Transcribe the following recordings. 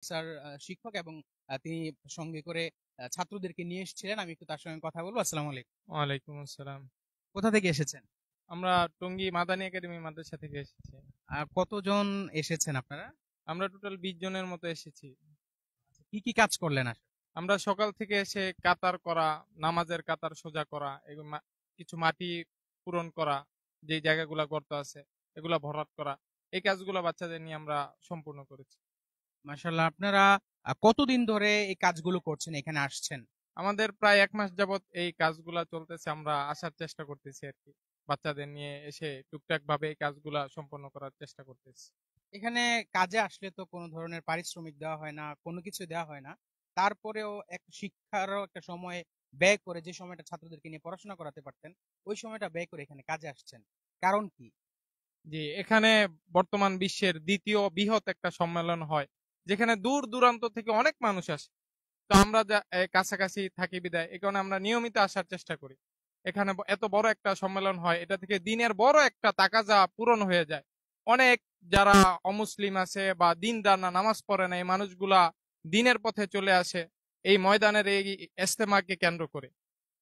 Sir শিক্ষক এবং তিনি সঙ্গে করে ছাত্রদেরকে নিয়ে এসেছিলেন। আমি একটু তার সঙ্গে কথা বলবো। আসসালামু আলাইকুম। ওয়ালাইকুম আসসালাম। কোথা থেকে এসেছেন? আমরা টঙ্গী মাদানী একাডেমি মাদ্রাসা থেকে এসেছি। কতজন এসেছেন আপনারা? আমরা টোটাল 20 জনের মতো এসেছি। কি কি কাজ করলেন আসলে? আমরা সকাল থেকে এসে কাতার করা, নামাজের কাতার সোজা করা, কিছু মাটি পূরণ করা, যে জায়গাগুলা গর্ত আছে এগুলা ভরাট করা, এই কাজগুলো বাচ্চাদের নিয়ে আমরা সম্পূর্ণ করেছি। মাশাআল্লাহ, আপনারা কতদিন ধরে এই কাজগুলো করছেন, এখানে আসছেন? আমাদের প্রায় 1 মাস যাবত এই কাজগুলা চলতেছে, আমরা আসার চেষ্টা করতেছি আর কি। বাচ্চাদের নিয়ে এসে টুকটাক ভাবে এই কাজগুলা সম্পন্ন করার চেষ্টা করতেছি। এখানে কাজে আসলে তো কোনো ধরনের পারিশ্রমিক দেওয়া হয় না, কোনো কিছু দেওয়া হয় না। তারপরেও এক শিক্ষারও একটা সময় ব্যয় করে, যে সময়টা ছাত্রদেরকে নিয়ে পড়াশোনা করাতে পারতেন, ওই সময়টা ব্যয় করে এখানে কাজে আসছেন। কারণ কি? জি, এখানে বর্তমান বিশ্বের দ্বিতীয় বৃহৎ একটা সম্মেলন হয়, যেখানে দূর দূরান্ত থেকে অনেক মানুষ আসে। তো আমরা যা কাছাকাছি থাকি বিদায় এই কারণে আমরা নিয়মিত আসার চেষ্টা করি। এখানে এত বড় একটা সম্মেলন হয়, এটা থেকে দিনের বড় একটা তাকাজা পূরণ হয়ে যায়। অনেক যারা অমুসলিম আছে বা দিনদার না, নামাজ পড়ে না, এই মানুষগুলা দিনের পথে চলে আসে এই ময়দানের এই ইজতেমাকে কেন্দ্র করে।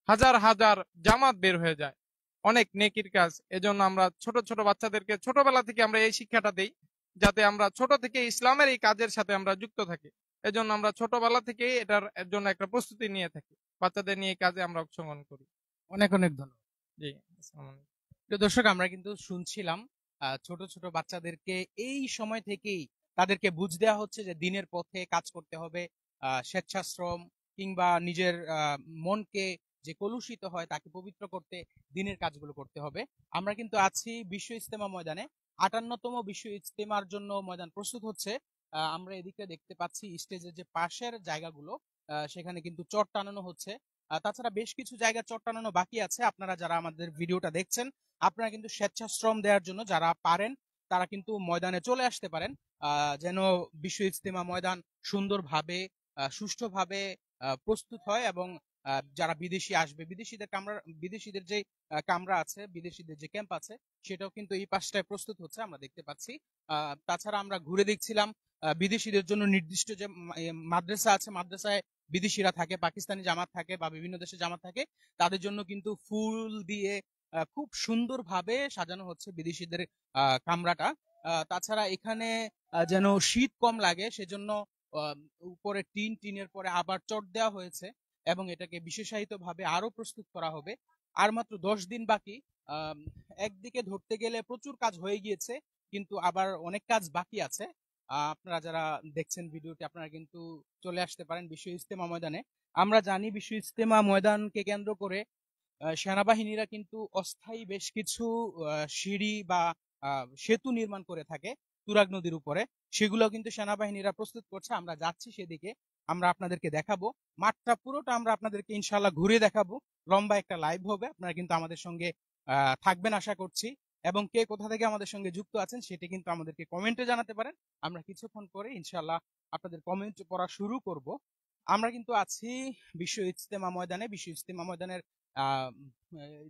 হাজার হাজার জামাত বের হয়ে যায়, অনেক নেকির কাজ। এজন্য আমরা ছোট ছোট বাচ্চাদেরকে ছোটবেলা থেকে আমরা এই শিক্ষাটা দেই, যাতে আমরা ছোট থেকে ইসলামের এই কাজের সাথে আমরা যুক্ত থাকি। এজন্য আমরা ছোটবেলা থেকেই এটার এর জন্য একটা প্রস্তুতি নিয়ে থাকি, বাচ্চাদের নিয়ে এই কাজে আমরা অংশগ্রহণ করি। অনেক অনেক ধন্যবাদ। জি, আসসালামু আলাইকুম। প্রিয় দর্শক, আমরা কিন্তু শুনছিলাম ছোট ছোট বাচ্চাদেরকে এই সময় থেকেই তাদেরকে বুঝ দেওয়া হচ্ছে যে দিনের পথে কাজ করতে হবে, স্বেচ্ছাশ্রম কিংবা নিজের মনকে যে কলুষিত হয় তাকে পবিত্র করতে দিনের কাজগুলো করতে হবে। আমরা কিন্তু আছি বিশ্ব ইজতেমা ময়দানে। 58তম বিশ্ব ইজতেমার জন্য ময়দান প্রস্তুত হচ্ছে। আমরা এদিকে দেখতে পাচ্ছি স্টেজের যে পাশের জায়গাগুলো, সেখানে কিন্তু চট টানানো হচ্ছে। তাছাড়া বেশ কিছু জায়গা চট টানানো বাকি আছে। আপনারা যারা আমাদের ভিডিওটা দেখছেন, আপনারা কিন্তু স্বেচ্ছাশ্রম দেওয়ার জন্য যারা পারেন তারা কিন্তু ময়দানে চলে আসতে পারেন, যেন বিশ্ব ইজতেমা ময়দান সুন্দরভাবে সুষ্ঠুভাবে প্রস্তুত হয় এবং যারা বিদেশি আসবে, বিদেশিদের যে কামরা আছে, বিদেশিদের যে ক্যাম্প আছে, সেটাও কিন্তু এই পাশটায় প্রস্তুত হচ্ছে, আমরা দেখতে পাচ্ছি। তাছাড়া আমরা ঘুরে দেখছিলাম বিদেশিদের জন্য নির্দিষ্ট যে মাদ্রাসা আছে, মাদ্রাসায় বিদেশিরা থাকে, পাকিস্তানি জামাত থাকে বা বিভিন্ন দেশে জামাত থাকে, তাদের জন্য কিন্তু ফুল দিয়ে খুব সুন্দরভাবে সাজানো হচ্ছে বিদেশিদের কামরাটা। তাছাড়া এখানে যেন শীত কম লাগে সেজন্য আহ, উপরে টিনের পরে আবার চট দেওয়া হয়েছে এবং এটাকে বিশেষায়িত ভাবে আরো প্রস্তুত করা হবে। আর মাত্র 10 দিন বাকি। আম, একদিকে ধরতে গেলে প্রচুর কাজ হয়ে গিয়েছে, কিন্তু আবার অনেক কাজ বাকি আছে। আপনারা যারা দেখছেন ভিডিওটি, আপনারা কিন্তু চলে আসতে পারেন বিশ্ব ইজতেমা ময়দানে। আমরা জানি বিশ্ব ইজতেমা ময়দানকে কেন্দ্র করে সেনাবাহিনীরা কিন্তু অস্থায়ী বেশ কিছু সিঁড়ি বা সেতু নির্মাণ করে থাকে তুরাগ নদীর উপরে। সেগুলো কিন্তু সেনাবাহিনীরা প্রস্তুত করছে। আমরা যাচ্ছি সেদিকে, আমরা আপনাদেরকে দেখাবো। মাঠটা পুরোটা আমরা আপনাদেরকে ইনশাল্লাহ ঘুরে দেখাবো। লম্বা একটা লাইভ হবে, আপনারা কিন্তু আমাদের সঙ্গে থাকবেন আশা করছি। এবং কে কোথা থেকে আমাদের সঙ্গে যুক্ত আছেন সেটা কিন্তু আমাদেরকে কমেন্টে জানাতে পারেন। আমরা কিছুক্ষণ পরে ইনশাল্লাহ আপনাদের কমেন্ট পড়া শুরু করব। আমরা কিন্তু আছি বিশ্ব ইজতেমা ময়দানে। বিশ্ব ইজতেমা ময়দানের আহ,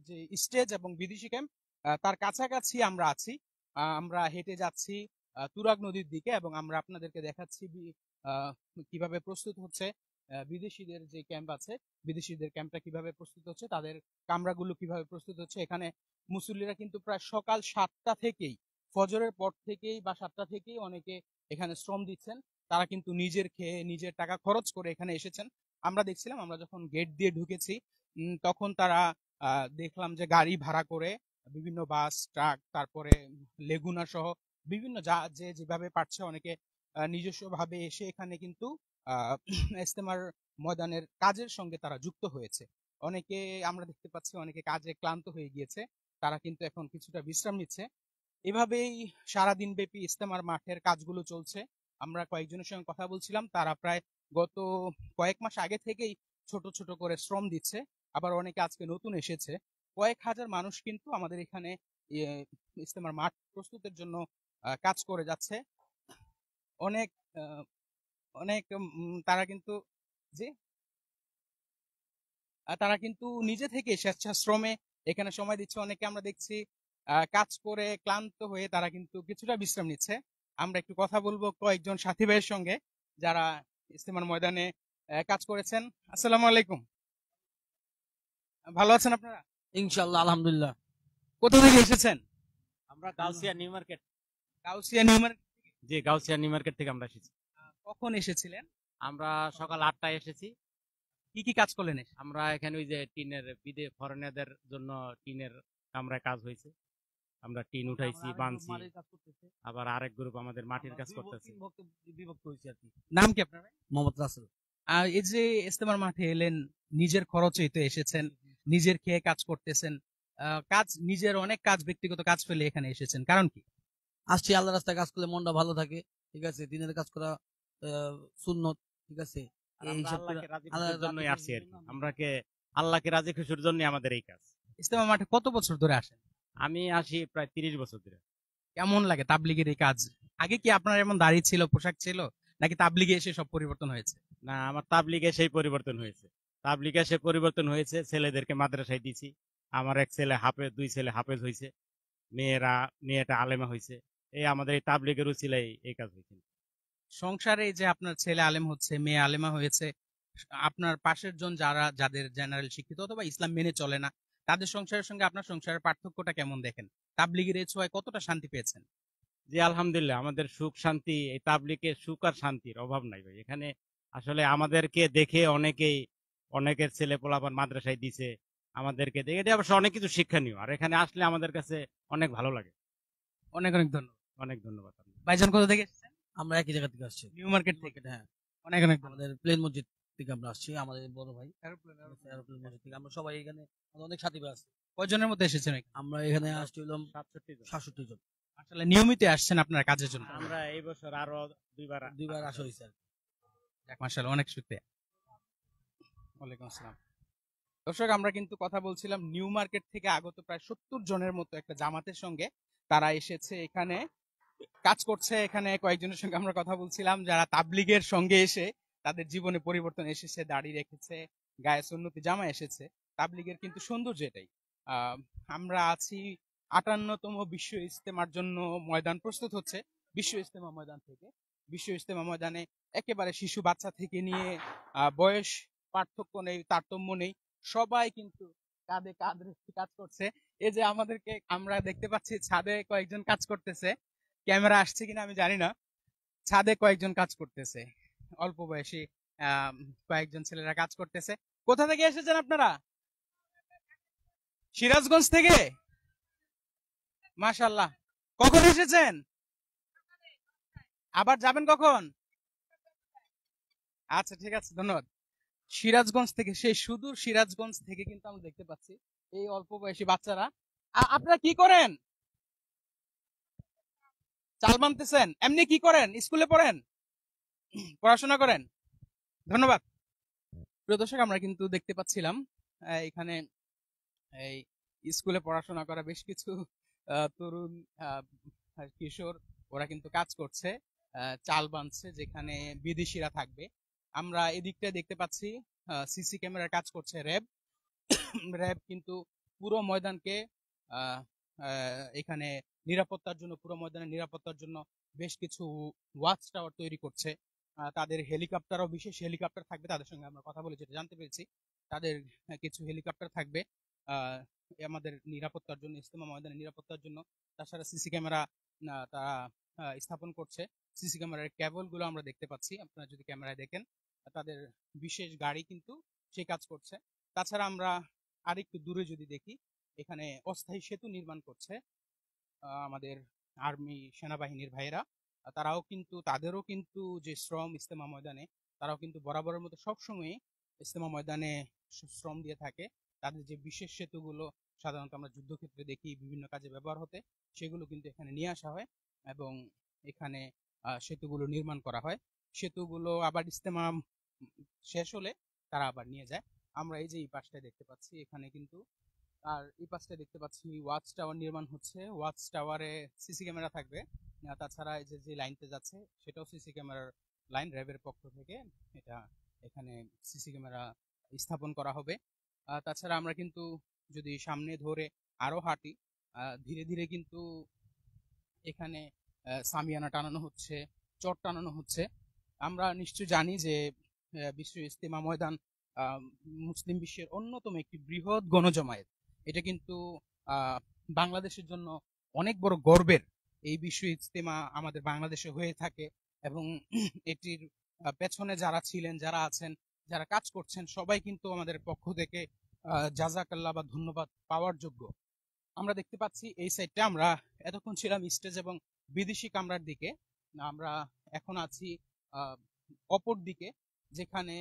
যে স্টেজ এবং বিদেশি ক্যাম্প, তার কাছাকাছি আমরা আছি। আমরা হেঁটে যাচ্ছি তুরাগ নদীর দিকে এবং আমরা আপনাদেরকে দেখাচ্ছি আহ, কিভাবে প্রস্তুত হচ্ছে বিদেশিদের যে ক্যাম্প আছে, বিদেশিদের ক্যাম্পটা কিভাবে প্রস্তুত হচ্ছে, তাদের কামরাগুলো কিভাবে প্রস্তুত হচ্ছে। এখানে মুসল্লিরা কিন্তু প্রায় সকাল 7টা থেকেই, ফজরের পর থেকেই বা 7টা থেকেই অনেকে এখানে শ্রম দিচ্ছেন। তারা কিন্তু নিজের খেয়ে নিজের টাকা খরচ করে এখানে এসেছেন। আমরা দেখছিলাম, আমরা যখন গেট দিয়ে ঢুকেছি তখন তারা দেখলাম যে গাড়ি ভাড়া করে বিভিন্ন বাস, ট্রাক, তারপরে লেগুনা সহ বিভিন্ন যা যে যেভাবে পারছে অনেকে নিজস্ব ভাবে এসে এখানে কিন্তু আহ ইজতেমার ময়দানের কাজের সঙ্গে তারা যুক্ত হয়েছে। অনেকে আমরা দেখতে পাচ্ছি অনেকে কাজে ক্লান্ত হয়ে গিয়েছে, তারা কিন্তু এখন কিছুটা বিশ্রাম নিচ্ছে। এভাবেই সারাদিন ব্যাপী ইজতেমার মাঠের কাজগুলো চলছে। আমরা কয়েকজনের সঙ্গে কথা বলছিলাম, তারা প্রায় গত কয়েক মাস আগে থেকেই ছোট ছোট করে শ্রম দিচ্ছে। আবার অনেকে আজকে নতুন এসেছে। কয়েক হাজার মানুষ কিন্তু আমাদের এখানে ইয়ে, ইজতেমার মাঠ প্রস্তুতের জন্য কাজ করে যাচ্ছে। অনেক আহ, অনেক তারা কিন্তু যে তারা কিন্তু নিজে থেকে স্বেচ্ছাশ্রমে এখানে সময় দিচ্ছে। অনেকে আমরা দেখছি কাজ করে ক্লান্ত হয়ে তারা কিন্তু কিছুটা বিশ্রাম নিচ্ছে। আমরা একটু কথা বলবো কয়েকজন সাথী ভাইয়ের সঙ্গে। যারা ইজতেমার ময়দানে কাজ করেছেন। আসসালামু আলাইকুম, ভালো আছেন আপনারা? ইনশাআল্লাহ আলহামদুলিল্লাহ। কোথা থেকে এসেছেন? আমরা Gausia new market. Gausia new market. জি, গাউসিয়া নিউ মার্কেট থেকে আমরা এসেছি। কখন এসেছিলেন? আমরা সকাল 8টায় এসেছি। কি কি কাজ করলেন এসে? আমরা এখানে ওই যে টিনের ফরেনারদের জন্য টিনের কামরায় কাজ হয়েছে। আমরা টিন উঠাইছি, বানছি। আবার আরেক গ্রুপ আমাদের মাটির কাজ করতেছে। বিভক্ত হয়েছে আর কি। নাম কি আপনার? মোহাম্মদ রাসেল। এই যে ইজতেমার মাঠে এলেন, নিজের খরচেই তো এসেছেন, নিজের খেয়ে কাজ করতেছেন, কাজ নিজের অনেক কাজ, ব্যক্তিগত কাজ ফেলে এখানে এসেছেন, কারণ কি? আসছি আল্লাহ রাস্তায় কাজ করলে মনটা ভালো থাকে, ঠিক আছে, দিনের কাজ করা সুন্নত, ঠিক আছে। আর এই আমরা হিসাব করে আল্লাহকে রাজি আল্লাহ খুশির জন্যই রাজি আসছি আর কি। খুশির আমরাকে আল্লাহকে রাজি খুশির জন্যই আমাদের এই কাজ। ইজতেমার মাঠে কত বছর ধরে আসেন? আমি আসি প্রায় 30 বছর ধরে। কেমন লাগে তাবলিগের এই কাজ? আগে কি আপনার এমন দাড়ি ছিল, পোশাক ছিল, নাকি তাবলিগে এসে সব পরিবর্তন হয়েছে? না, আমার তাবলিগে সেই পরিবর্তন হয়েছে। তাবলিগে সে পরিবর্তন হয়েছে, ছেলেদেরকে মাদ্রাসায় দিছি। আমার এক ছেলে হাফেজ, 2 ছেলে হাফেজ হয়েছে। মেয়েটা আলেমা হয়েছে। এই আমাদের এই তাবলিগের উছিলাই এই কাজ হয়েছে। সংসারে এই যে আপনার ছেলে আলেম হচ্ছে, মেয়ে আলেমা হয়েছে, আপনার পাশের জন যাদের জেনারেল শিক্ষিত অথবা ইসলাম মেনে চলে না, তাদের সংসারের সঙ্গে আপনার সংসারের পার্থক্যটা কেমন দেখেন? তাবলিগের এই ছোঁয়ায় কতটা শান্তি পেয়েছেন? জি, আলহামদুলিল্লাহ, আমাদের সুখ শান্তি, এই তাবলিগের সুখ আর শান্তির অভাব নাই ভাই। এখানে আসলে আমাদেরকে দেখে অনেকের ছেলে পোলাপান মাদ্রাসায় দিছে, আমাদেরকে দেখে এটা অবশ্য অনেক কিছু শিক্ষণীয়। আর এখানে আসলে আমাদের কাছে অনেক ভালো লাগে। অনেক অনেক ধন্যবাদ। অনেক ধন্যবাদ আপনাকে। ভাইজান কোথা থেকে এসেছেন? আমরা একই জায়গা থেকে আসছি, নিউ মার্কেট থেকে। হ্যাঁ। অনেক অনেক ধন্যবাদ। আমাদের প্লেন মসজিদ থেকে আমরা আসছি, আমাদের বড় ভাই এরোপ্লেন মসজিদ থেকে। আমরা সবাই এখানে, আমাদের অনেক সাথী ভাই আছে। কয়জনের মধ্যে এসেছেন এখানে? আমরা এখানে আসছি হলাম 67 জন। 67 জন। আসলে নিয়মিত আসছেন আপনার কাজের জন্য? আমরা এই বছর আরো দুইবার আসা হয়েছে আর কি। যাক, মাশাআল্লাহ, অনেক শুকরিয়া। ওয়ালাইকুম আসসালাম। দর্শক, আমরা কিন্তু কথা বলছিলাম নিউ মার্কেট থেকে আগত প্রায় 70 জনের মতো একটা জামাতের সঙ্গে। তারা এসেছে এখানে কাজ করছে। এখানে কয়েকজনের সঙ্গে আমরা কথা বলছিলাম যারা তাবলিগের সঙ্গে এসে তাদের জীবনে পরিবর্তন এসেছে, দাড়ি রেখেছে, গায়ে সুন্নতি জামা এসেছে। তাবলিগের কিন্তু সৌন্দর্য এটাই। আহ, আমরা আছি 58তম বিশ্ব ইজতেমার জন্য। ময়দান প্রস্তুত হচ্ছে বিশ্ব ইজতেমা ময়দান থেকে। বিশ্ব ইজতেমা ময়দানে একেবারে শিশু বাচ্চা থেকে নিয়ে বয়স পার্থক্য নেই, তারতম্য নেই, সবাই কিন্তু কাঁধে কাঁধ রেখে কাজ করছে। এই যে আমাদেরকে আমরা দেখতে পাচ্ছি ছাদে কয়েকজন কাজ করতেছে, ক্যামেরা আসছে কিনা আমি জানি না। ছাদে কয়েকজন কাজ করতেছে, অল্প বয়সী কয়েকজন ছেলেরা কাজ করতেছে। কোথা থেকে এসেছেন আপনারা? সিরাজগঞ্জ থেকে? মাশাআল্লাহ। কখন এসেছেন? আবার যাবেন কখন? আচ্ছা, ঠিক আছে, ধন্যবাদ। সিরাজগঞ্জ থেকে, সেই সুদূর সিরাজগঞ্জ থেকে কিন্তু আমরা দেখতে পাচ্ছি এই অল্প বয়সী বাচ্চারা। আপনারা কি করেন? চাল বানতেছেন? এমনি কি করেন? স্কুলে পড়েন? পড়াশোনা করেন? ধন্যবাদ। প্রিয় দর্শক, আমরা কিন্তু দেখতে পাচ্ছিলাম এখানে এই স্কুলে পড়াশোনা করা বেশ কিছু তরুণ কিশোর, ওরা কিন্তু কাজ করছে, চাল বানছে যেখানে বিদেশিরা থাকবে। আমরা এদিকটা দেখতে পাচ্ছি সিসি ক্যামেরার কাজ করছে র্যাব। র্যাব কিন্তু পুরো ময়দানকে এখানে নিরাপত্তার জন্য, পুরো ময়দানের নিরাপত্তার জন্য বেশ কিছু ওয়াচ টাওয়ার তৈরি করছে। তাদের হেলিকপ্টারও, বিশেষ হেলিকপ্টার থাকবে, তাদের সঙ্গে আমরা কথা বলে যেটা জানতে পেরেছি, তাদের কিছু হেলিকপ্টার থাকবে আমাদের নিরাপত্তার জন্য, ইজতেমা ময়দানের নিরাপত্তার জন্য। তাছাড়া সিসি ক্যামেরা তারা স্থাপন করছে। সিসি ক্যামেরার কেবল গুলো আমরা দেখতে পাচ্ছি, আপনারা যদি ক্যামেরায় দেখেন তাদের বিশেষ গাড়ি কিন্তু সে কাজ করছে। তাছাড়া আমরা আরেকটু দূরে যদি দেখি, এখানে অস্থায়ী সেতু নির্মাণ করছে আমাদের আর্মি সেনাবাহিনীর ভাইয়েরা। তাদেরও কিন্তু যে শ্রম ইজতেমা ময়দানে, তারাও কিন্তু বরাবরের মতো সবসময় ইজতেমা ময়দানে শ্রম দিয়ে থাকে। তাদের যে বিশেষ সেতুগুলো সাধারণত আমরা যুদ্ধক্ষেত্রে দেখি বিভিন্ন কাজে ব্যবহার হতে, সেগুলো কিন্তু এখানে নিয়ে আসা হয় এবং এখানে সেতুগুলো নির্মাণ করা হয়। সেতুগুলো আবার ইজতেমা শেষ হলে তারা আবার নিয়ে যায়। আমরা এই যে এই পাশটায় দেখতে পাচ্ছি, এখানে কিন্তু, আর এই পাশটায় দেখতে পাচ্ছি ওয়াচ টাওয়ার নির্মাণ হচ্ছে। ওয়াচ টাওয়ারে সিসি ক্যামেরা থাকবে। তাছাড়া এই যে যে লাইনতে যাচ্ছে সেটাও সিসি ক্যামেরার লাইন, র্যাবের পক্ষ থেকে এটা এখানে সিসি ক্যামেরা স্থাপন করা হবে। তাছাড়া আমরা কিন্তু যদি সামনে ধরে আরো হাঁটি, ধীরে ধীরে কিন্তু এখানে সামিয়ানা টানানো হচ্ছে, চট টানানো হচ্ছে। আমরা নিশ্চয় জানি যে বিশ্ব ইজতেমা ময়দান আহ, মুসলিম বিশ্বের অন্যতম একটি বৃহৎ গণজমায়েত। এটা কিন্তু আহ, বাংলাদেশের জন্য অনেক বড় গর্বের। এই বিশ্ব ইজতেমা আমাদের বাংলাদেশে হয়ে থাকে এবং এটির পেছনে যারা ছিলেন, যারা আছেন, যারা কাজ করছেন, সবাই কিন্তু আমাদের পক্ষ থেকে জাযাকাল্লাহ বা ধন্যবাদ পাওয়ার যোগ্য। আমরা দেখতে পাচ্ছি এই সাইডটা আমরা এতক্ষণ ছিলাম স্টেজ এবং বিদেশি কামরার দিকে, আমরা এখন আছি আহ, অপর দিকে, যেখানে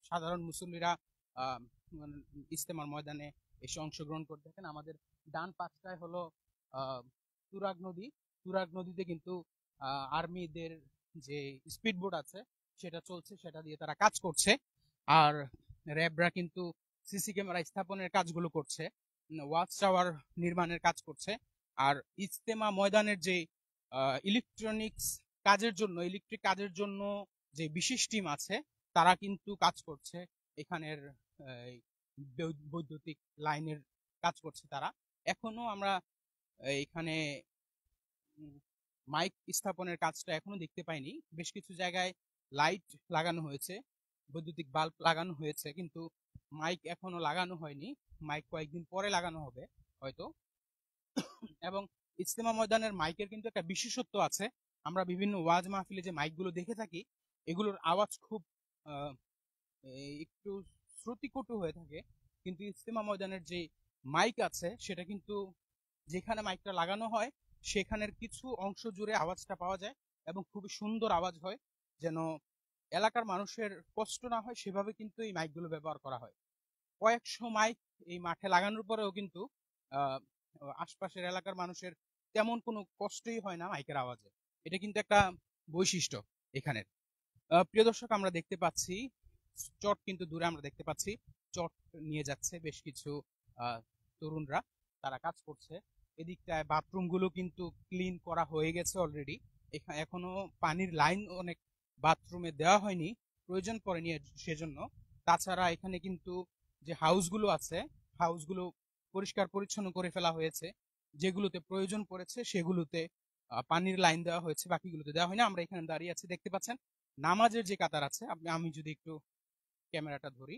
সাধারণ মুসল্লিরা আহ, মানে ইজতেমার ময়দানে এসে অংশগ্রহণ করতে থাকেন। আমাদের ডান পাশটায় হলো আহ, তুরাগ নদী। তুরাগ নদীতে কিন্তু আর্মিদের যে স্পিড বোট আছে সেটা চলছে, সেটা দিয়ে তারা কাজ করছে। আর র্যাবরা কিন্তু সিসি ক্যামেরা স্থাপনের কাজগুলো করছে, ওয়াচ টাওয়ার নির্মাণের কাজ করছে। আর ইজতেমা ময়দানের যে ইলেকট্রনিক্স কাজের জন্য, ইলেকট্রিক কাজের জন্য যে বিশেষ টিম আছে তারা কিন্তু কাজ করছে। এখানের বৈদ্যুতিক লাইনের কাজ করছে তারা। এখনো আমরা এখানে মাইক স্থাপনের কাজটা এখনো দেখতে পাইনি। বেশ কিছু জায়গায় লাইট লাগানো হয়েছে, বৈদ্যুতিক বাল্ব লাগানো হয়েছে, কিন্তু মাইক এখনো লাগানো হয়নি। মাইক কয়েকদিন পরে লাগানো হবে হয়তো। এবং ইজতেমা ময়দানের মাইকের কিন্তু একটা বিশেষত্ব আছে। আমরা বিভিন্ন ওয়াজ মাহফিলে যে মাইকগুলো দেখে থাকি, এগুলোর আওয়াজ খুব একটু শ্রুতিকটু হয়ে থাকে, কিন্তু ইজতেমা ময়দানের যে মাইক আছে সেটা কিন্তু যেখানে মাইকটা লাগানো হয় সেখানের কিছু অংশ জুড়ে আওয়াজটা পাওয়া যায় এবং খুবই সুন্দর আওয়াজ হয়, যেন এলাকার মানুষের কষ্ট না হয় সেভাবে কিন্তু এই মাইকগুলো ব্যবহার করা হয়। কয়েকশো মাইক এই মাঠে লাগানোর পরেও কিন্তু আহ, আশপাশের এলাকার মানুষের তেমন কোনো কষ্টই হয় না মাইকের আওয়াজে। এটা কিন্তু একটা বৈশিষ্ট্য এখানের। প্রিয় দর্শক, আমরা দেখতে পাচ্ছি চট কিন্তু দূরে আমরা দেখতে পাচ্ছি চট নিয়ে যাচ্ছে বেশ কিছু তরুণরা, তারা কাজ করছে। এদিকটায় বাথরুম গুলো কিন্তু ক্লিন করা হয়ে গেছে অলরেডি। এখনো পানির লাইন অনেক বাথরুমে দেওয়া হয়নি, প্রয়োজন পড়েনি সেজন্য। তাছাড়া এখানে কিন্তু যে হাউসগুলো আছে, হাউসগুলো পরিষ্কার পরিচ্ছন্ন করে ফেলা হয়েছে। যেগুলোতে প্রয়োজন পড়েছে সেগুলোতে পানির লাইন দেওয়া হয়েছে, বাকিগুলোতে দেওয়া হয়নি। আমরা এখানে দাঁড়িয়ে আছি, দেখতে পাচ্ছেন নামাজের যে কাতার আছে। আমি যদি একটু ক্যামেরাটা ধরি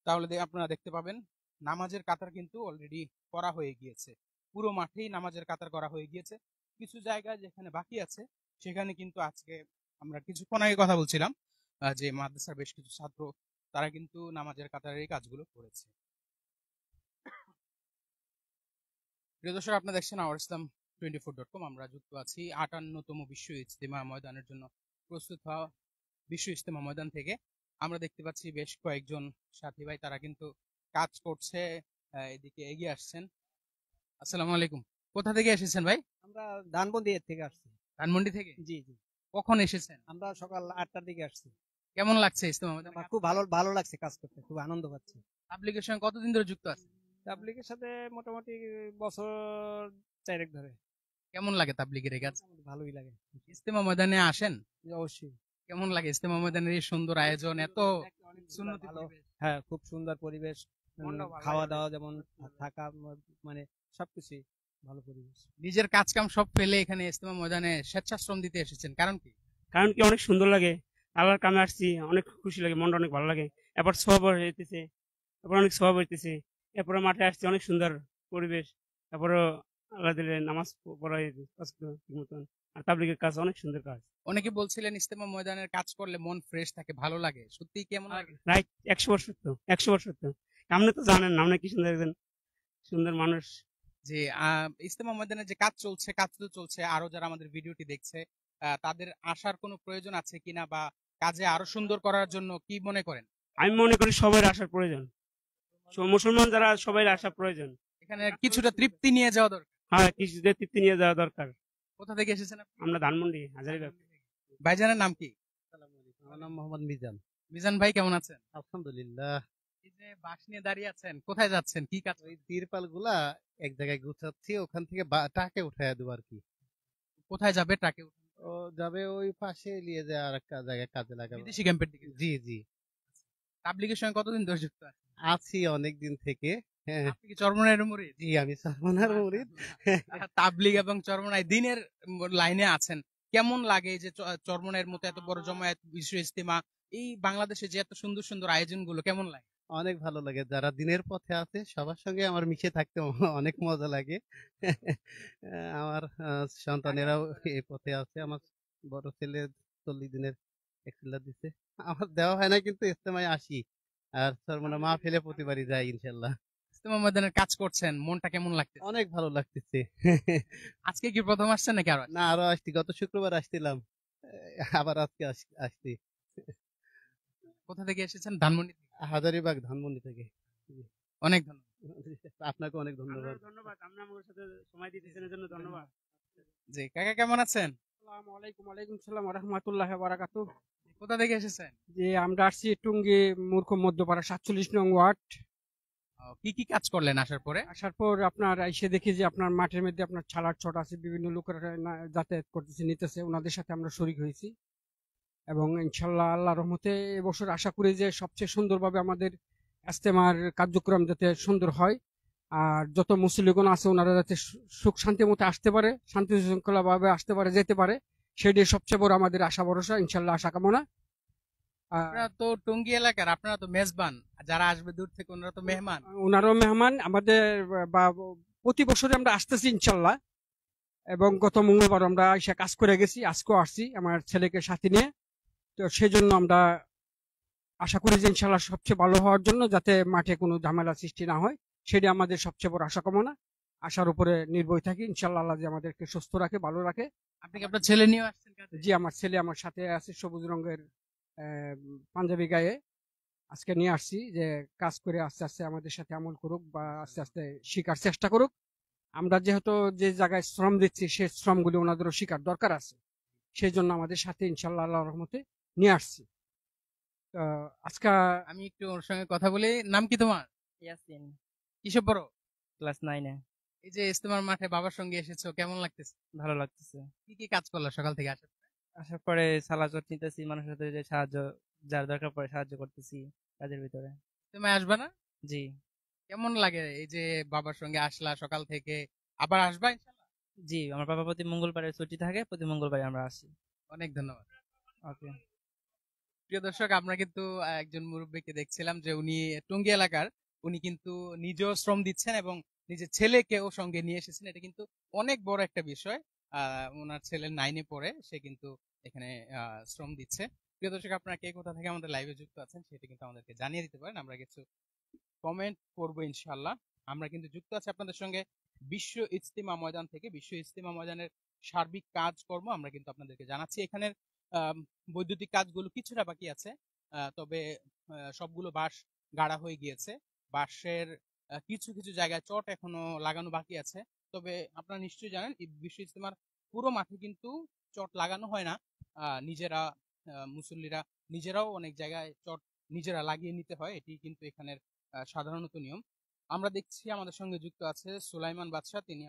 তাহলে আপনারা দেখতে পাবেন নামাজের কাতার কিন্তু অলরেডি করা হয়ে গিয়েছে। পুরো মাঠেই নামাজের কাতার করা হয়ে গিয়েছে। কিছু জায়গায় যেখানে বাকি আছে সেখানে কিন্তু আজকে আমরা কিছুক্ষণ আগে কথা বলছিলাম যে মাদ্রাসার বেশ কিছু ছাত্র তারা কিন্তু নামাজের কাতারের কাজগুলো করেছে। প্রিয় দর্শক, আপনারা দেখছেন আওয়ার ইসলাম 24.com। আমরা যুক্ত আছি 58তম বিশ্ব ইজতেমা ময়দানের জন্য প্রস্তুত হওয়া বিশ্ব ইজতেমা ময়দান থেকে। আমরা দেখতে পাচ্ছি বেশ কয়েকজন সাথী ভাই তারা কিন্তু কাজ করছে, এদিকে এগিয়ে আসছেন। আসসালামু আলাইকুম। কোথা থেকে এসেছেন ভাই? আমরা ধানমন্ডি থেকে আসছি। ধানমন্ডি থেকে? জি জি। কখন এসেছেন? আমরা সকাল 8টার দিকে আসছি। কেমন লাগছে ইজতেমা ময়দানে? আমার খুব ভালো ভালো লাগছে কাজ করতে, খুব আনন্দ পাচ্ছি। তাবলীগের সঙ্গে কতদিন ধরে যুক্ত আছেন? তাবলিগের সাথে মোটামুটি বছর 4 ধরে। কেমন লাগে তাবলীগের এই কাজ? মোটামুটি ভালোই লাগে। ইজতেমা ময়দানে আসেন? জি, অবশ্যই। কেমন লাগে ইজতেমা ময়দানের এই সুন্দর আয়োজন, এত অনেক সুন্নতি ভালো। পরিবেশ? হ্যাঁ, খুব সুন্দর পরিবেশ। মনটাও ভালো খাওয়া লাগে। দাওয়া যেমন থাকা মানে সবকিছুই ভালো পরিবেশ। নিজের কাজ কাম সব ফেলে এখানে ইজতেমা ময়দানে স্বেচ্ছাশ্রম দিতে এসেছেন, কারণ কি? কারণ কি অনেক সুন্দর লাগে, আল্লাহর কামে আসছি, অনেক খুশি লাগে, মনটা অনেক ভালো লাগে। এরপর সওয়াব হইতেছে, এরপর অনেক সওয়াব হইতেছে। এরপরে মাঠে আসছি, অনেক সুন্দর পরিবেশ। তারপরে আল্লাহ দিলে নামাজ পড়া ঠিক মতন। আর তাবলিগের কাজ অনেক সুন্দর কাজ। অনেকে বলছিলেন ইজতেমা ময়দানের কাজ করলে মন ফ্রেশ থাকে, ভালো লাগে। সত্যি কেমন লাগে? রাইট, 100% সত্য, 100% সত্য। আপনি তো জানেন আপনি কি সুন্দর একজন সুন্দর মানুষ। যে ইজতেমা ময়দানে যে কাজ চলছে, কাজ তো চলছে, আরো যারা আমাদের ভিডিওটি দেখছে তাদের আসার কোনো প্রয়োজন আছে কিনা, বা কাজে আরো সুন্দর করার জন্য কি মনে করেন? আমি মনে করি সবাই আসার প্রয়োজন, মুসলমান যারা সবাই আসা প্রয়োজন। এখানে কিছুটা তৃপ্তি নিয়ে যাওয়া দরকার। হ্যাঁ, কিছুদের তৃপ্তি নিয়ে যাওয়া দরকার। কোথা থেকে এসেছেন আপনি? আমরা ধানমন্ডি হাজারিবাগ। ভাইজানের নাম কি? আমার নাম মোহাম্মদ মিজান। মিজান ভাই কেমন আছেন? আলহামদুলিল্লাহ। এই যে বাঁশ নিয়ে দাঁড়িয়ে আছেন, কোথায় যাচ্ছেন, কি কাজ? ওই তিরপাল গুলা এক জায়গায় গুছাচ্ছি, ওখান থেকে টাকে উঠায় দেবো আর কি। কোথায় যাবে ট্রাকে? ও যাবে ওই পাশে নিয়ে যায় আর একটা জায়গায় কাজে লাগাবে। বিদেশি ক্যাম্পের দিকে? জি জি। তাবলীগের সঙ্গে কতদিন ধরে যুক্ত আছেন? আছি অনেকদিন থেকে। হ্যাঁ আপনি কি চরমনাইয়ের মুরিদ? জি, আমি সালমানার মুরিদ। তাবলীগ এবং চরমনাই দিনের লাইনে আছেন। কেমন লাগে যে চরমনের মতো এত বড় জমায়েত, বিশ্ব ইজতিমা, এই বাংলাদেশে যে এত সুন্দর সুন্দর আয়োজনগুলো কেমন লাগে? অনেক ভালো লাগে। যারা দিনের পথে আছে সবার সঙ্গে আমার মিশে থাকতে অনেক মজা লাগে। আমার সন্তানেরাও এই পথে আছে। আমার বড় ছেলে 40 দিনের এক্সিলার দিছে। আমার দেওয়া হয় না কিন্তু ইজতেমায় আসি। আর চরমোনা মাহফিলে প্রতিবারই যাই ইনশাল্লাহ। ইজতেমা ময়দানের কাজ করছেন, মনটা কেমন লাগতেছে? অনেক ভালো লাগতেছে। আজকে কি প্রথম আসছেন নাকি আরো আসছেন? না আরো আসছি, গত শুক্রবার আসছিলাম। আবার আজকে আসছি। কোথা থেকে এসেছেন? ধানমন্ডি থেকে? হাজারীবাগ ধানমন্ডি থেকে। জি। অনেক ধন্যবাদ। আপনাকে অনেক ধন্যবাদ। ধন্যবাদ, আপনি আমার সাথে সময় দিতেছেন এর জন্য ধন্যবাদ। জি কাকা কেমন আছেন? আসসালামু আলাইকুম। ওয়ালাইকুম সালাম ওয়া রাহমাতুল্লাহি ওয়া বারাকাতুহু। কোথা থেকে এসেছেন? যে আমরা আসছি টুঙ্গি মূর্খ মধ্যপাড়া 47 নং ওয়ার্ড। কি কি কাজ করলেন আসার পরে? আসার পর আপনার এসে দেখি যে আপনার মাঠের মধ্যে আপনার ছালার ছট আছে, বিভিন্ন লোকেরা যাতায়াত করতেছে, নিতেছে, ওনাদের সাথে আমরা শরিক হয়েছি এবং ইনশাল্লাহ আল্লাহ রহমতে এবছর আশা করি যে সবচেয়ে সুন্দরভাবে আমাদের ইজতেমার কার্যক্রম যাতে সুন্দর হয়, আর যত মুসলিগণ আছে ওনারা যাতে সুখ শান্তি মতো আসতে পারে, শান্তি শৃঙ্খলা ভাবে আসতে পারে, যেতে পারে, সেটাই সবচেয়ে বড় আমাদের আশা ভরসা, ইনশাল্লাহ আশা কামনা। আপনারা তো টঙ্গী এলাকার, আপনারা তো মেজবান, যারা আসবে দূর থেকে ওনারা তো মেহমান। ওনারও মেহমান আমাদের, বা প্রতি বছরে আমরা আসতেছি ইনশাল্লাহ, এবং গত মঙ্গলবার আমরা এসে কাজ করে গেছি, আজকেও আসছি আমার ছেলেকে সাথে নিয়ে। তো সেই জন্য আমরা আশা করি যে ইনশাল্লাহ সবচেয়ে ভালো হওয়ার জন্য, যাতে মাঠে কোনো ঝামেলা সৃষ্টি না হয়, সেটা আমাদের সবচেয়ে বড় আশা কামনা। আশার উপরে নির্ভর থাকি, ইনশাল্লাহ আল্লাহ যে আমাদেরকে সুস্থ রাখে, ভালো রাখে। আপনি কি আপনার ছেলে নিয়ে আসছেন কাজে? জি, আমার ছেলে আমার সাথে আছে, সবুজ রঙের পাঞ্জাবি গায়ে। আজকে নিয়ে আসছি যে কাজ করে আস্তে আস্তে আমাদের সাথে আমল করুক, বা আস্তে আস্তে শিকার চেষ্টা করুক। আমরা যেহেতু যে জায়গায় শ্রম দিচ্ছি সেই শ্রমগুলি ওনাদেরও শিকার দরকার আছে, সেই জন্য আমাদের সাথে ইনশাল্লাহ আল্লাহর রহমতে নিয়ে আসছি। তো আজকে আমি একটু ওর সঙ্গে কথা বলি। নাম কি তোমার? ইয়াসিন, কিসব পড়ো? ক্লাস 9-এ। এই যে ইজতেমার মাঠে বাবার সঙ্গে এসেছো, কেমন লাগতেছে? ভালো লাগতেছে। কি কি কাজ করলো সকাল থেকে আসার পরে? আসার পরে সালাচট নিতেছি, মানুষের সাথে যে সাহায্য, যার দরকার পড়ে সাহায্য করতেছি কাজের ভিতরে। ইজতেমায় আসবা না? জি কেমন লাগে এই যে বাবার সঙ্গে আসলা সকাল থেকে, আবার আসবা ইনশাল্লাহ? জি, আমার বাবা প্রতি মঙ্গলবারে ছুটি থাকে, প্রতি মঙ্গলবারে আমরা আসি। অনেক ধন্যবাদ। ওকে। প্রিয় দর্শক, আমরা কিন্তু একজন মুরব্বীকে দেখছিলাম যে উনি টঙ্গী এলাকার, উনি কিন্তু নিজেও শ্রম দিচ্ছেন এবং নিজের ছেলেকেও সঙ্গে নিয়ে এসেছেন। এটা কিন্তু অনেক বড় একটা বিষয়। ওনার ছেলে 9-এ পড়ে, সে কিন্তু এখানে শ্রম দিচ্ছে। প্রিয় দর্শক, আপনারা কে কোথা থেকে আমাদের লাইভে যুক্ত আছেন সেটা কিন্তু আমাদেরকে জানিয়ে দিতে পারেন, আমরা কিছু কমেন্ট করবো ইনশাল্লাহ। আমরা কিন্তু যুক্ত আছি আপনাদের সঙ্গে বিশ্ব ইজতিমা ময়দান থেকে। বিশ্ব ইজতিমা ময়দানের সার্বিক কাজকর্ম আমরা কিন্তু আপনাদেরকে জানাচ্ছি। এখানের বৈদ্যুতিক কাজগুলো কিছুটা বাকি আছে, তবে সবগুলো বাঁশ গাড়া হয়ে গিয়েছে। বাঁশের কিছু কিছু জায়গায় চট এখনো লাগানো বাকি আছে। তবে আপনারা নিশ্চয়ই জানেন এই বিশ্ব ইজতেমার পুরো মাঠে কিন্তু চট লাগানো হয় না। নিজেরা মুসল্লিরা নিজেরাও অনেক জায়গায় চট নিজেরা লাগিয়ে নিতে হয়, এটি কিন্তু এখানের সাধারণত নিয়ম। আমরা দেখছি আমাদের সঙ্গে যুক্ত আছে সুলাইমান বাদশাহ, তিনি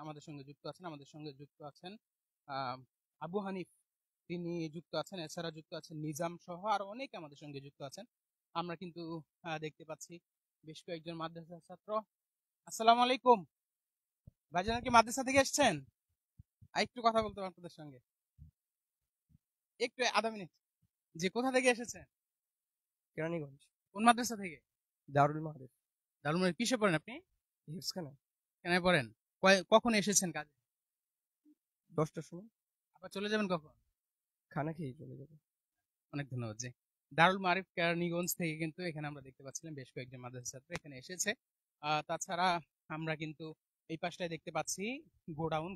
আমাদের সঙ্গে যুক্ত আছেন। আমাদের সঙ্গে যুক্ত আছেন আবু হানিফ, তিনি যুক্ত আছেন। এছাড়া যুক্ত আছেন নিজাম সহ আরো অনেকে আমাদের সঙ্গে যুক্ত আছেন। আমরা কিন্তু দেখতে পাচ্ছি বেশ কয়েকজন মাদ্রাসার ছাত্র। আসসালামু আলাইকুম ভাইজান, কি মাদ্রাসা থেকে এসেছেন? একটু কথা বলতে হবে আপনাদের সঙ্গে, একটু আধা মিনিট। যে কোথা থেকে এসেছেন? কেরানীগঞ্জ, কোন মাদ্রাসা থেকে? দারুল মাহরিফ। দারুল মাহরিফ। কিসে পড়েন আপনি? হিফসখানা কেন পড়েন? কখন এসেছেন কাজে? 10টার সময় আবার চলে যাবেন কখন? খানা খেয়ে চলে যাবে। অনেক ধন্যবাদ। জি, দারুল মারিফ কেরানীগঞ্জ থেকে কিন্তু এখানে আমরা দেখতে পাচ্ছিলাম বেশ কয়েকজন মাদ্রাসা ছাত্র এখানে এসেছে। তাছাড়া আমরা কিন্তু এই পাশটায় দেখতে পাচ্ছি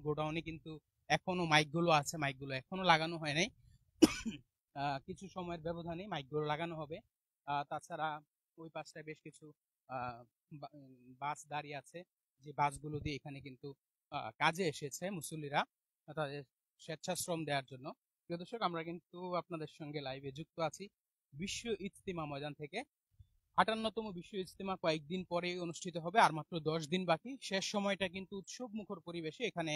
গোডাউনে কিন্তু এখনো মাইকগুলো আছে, মাইকগুলো এখনো লাগানো হয় নাই। কিছু সময়ের ব্যবধানে মাইকগুলো লাগানো হবে। তাছাড়া ওই পাশটায় বেশ কিছু বাস দাঁড়িয়ে আছে, যে বাসগুলো দিয়ে এখানে কিন্তু কাজে এসেছে মুসল্লিরা তাদের স্বেচ্ছাশ্রম দেওয়ার জন্য। প্রিয় দর্শক, আমরা কিন্তু আপনাদের সঙ্গে লাইভে যুক্ত আছি বিশ্ব ইজতিমা ময়দান থেকে। 58তম বিশ্ব ইজতিমা কয়েকদিন পরে অনুষ্ঠিত হবে, আর মাত্র 10 দিন বাকি। শেষ সময়টা কিন্তু উৎসব মুখর পরিবেশে এখানে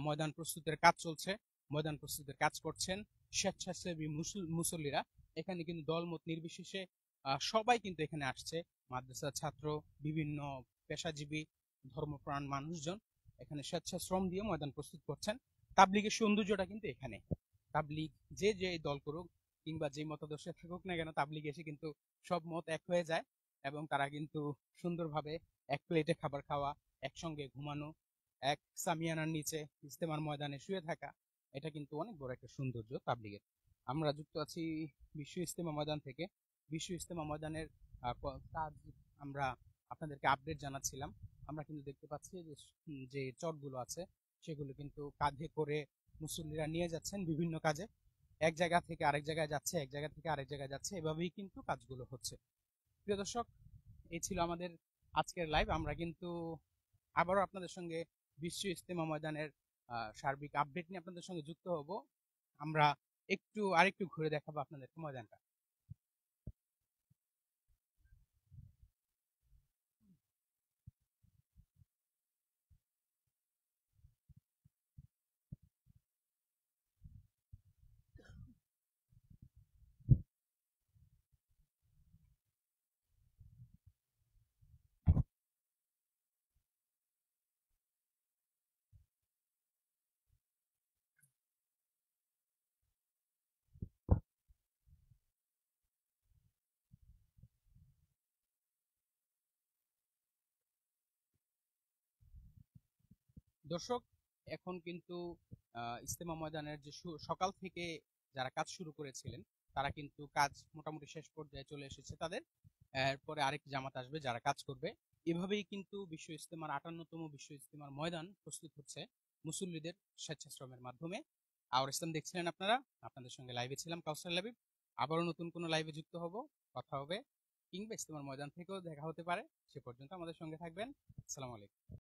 ময়দান প্রস্তুতের কাজ চলছে। ময়দান প্রস্তুতের কাজ করছেন স্বেচ্ছাসেবী মুসল্লিরা। এখানে কিন্তু দলমত নির্বিশেষে সবাই কিন্তু এখানে আসছে। মাদ্রাসার ছাত্র, বিভিন্ন পেশাজীবী, ধর্মপ্রাণ মানুষজন এখানে স্বেচ্ছাশ্রম দিয়ে ময়দান প্রস্তুত করছেন। তাবলিগের সৌন্দর্যটা কিন্তু এখানে। তাবলিগ যে যে দল করুক কিংবা যে মতাদর্শে থাকুক না কেন, তাবলিগ এসে কিন্তু সব মত এক হয়ে যায় এবং তারা কিন্তু সুন্দরভাবে এক প্লেটে খাবার খাওয়া, একসঙ্গে ঘুমানো, এক সামিয়ানার নিচে ইজতেমার ময়দানে শুয়ে থাকা, এটা কিন্তু অনেক বড় একটা সৌন্দর্য তাবলিগের। আমরা যুক্ত আছি বিশ্ব ইজতেমা ময়দান থেকে। বিশ্ব ইজতেমা ময়দানের কাজ আমরা আপনাদেরকে আপডেট জানাচ্ছিলাম। আমরা কিন্তু দেখতে পাচ্ছি যে চটগুলো আছে সেগুলো কিন্তু কাঁধে করে মুসল্লিরা নিয়ে যাচ্ছেন বিভিন্ন কাজে। এক জায়গা থেকে আরেক জায়গায় যাচ্ছে, এক জায়গা থেকে আরেক জায়গায় যাচ্ছে, এভাবেই কিন্তু কাজগুলো হচ্ছে। প্রিয় দর্শক, এই ছিল আমাদের আজকের লাইভ। আমরা কিন্তু আবারও আপনাদের সঙ্গে বিশ্ব ইজতেমা ময়দানের সার্বিক আপডেট নিয়ে আপনাদের সঙ্গে যুক্ত হব। আমরা আরেকটু ঘুরে দেখাবো আপনাদেরকে ময়দানটা। দর্শক, এখন কিন্তু ইজতেমা ময়দানের যে সকাল থেকে যারা কাজ শুরু করেছিলেন তারা কিন্তু কাজ মোটামুটি শেষ পর্যায়ে চলে এসেছে তাদের। এরপরে আরেকটি জামাত আসবে যারা কাজ করবে। এভাবেই কিন্তু বিশ্ব ইজতেমার 58তম বিশ্ব ইজতেমার ময়দান প্রস্তুত হচ্ছে মুসল্লিদের স্বেচ্ছাশ্রমের মাধ্যমে। আর ইসলাম দেখছিলেন আপনারা, আপনাদের সঙ্গে লাইভে ছিলাম কাউসার লাবিব। আবারও নতুন কোনো লাইভে যুক্ত হব, কথা হবে, কিংবা ইজতেমার ময়দান থেকেও দেখা হতে পারে। সে পর্যন্ত আমাদের সঙ্গে থাকবেন। আসসালামু আলাইকুম।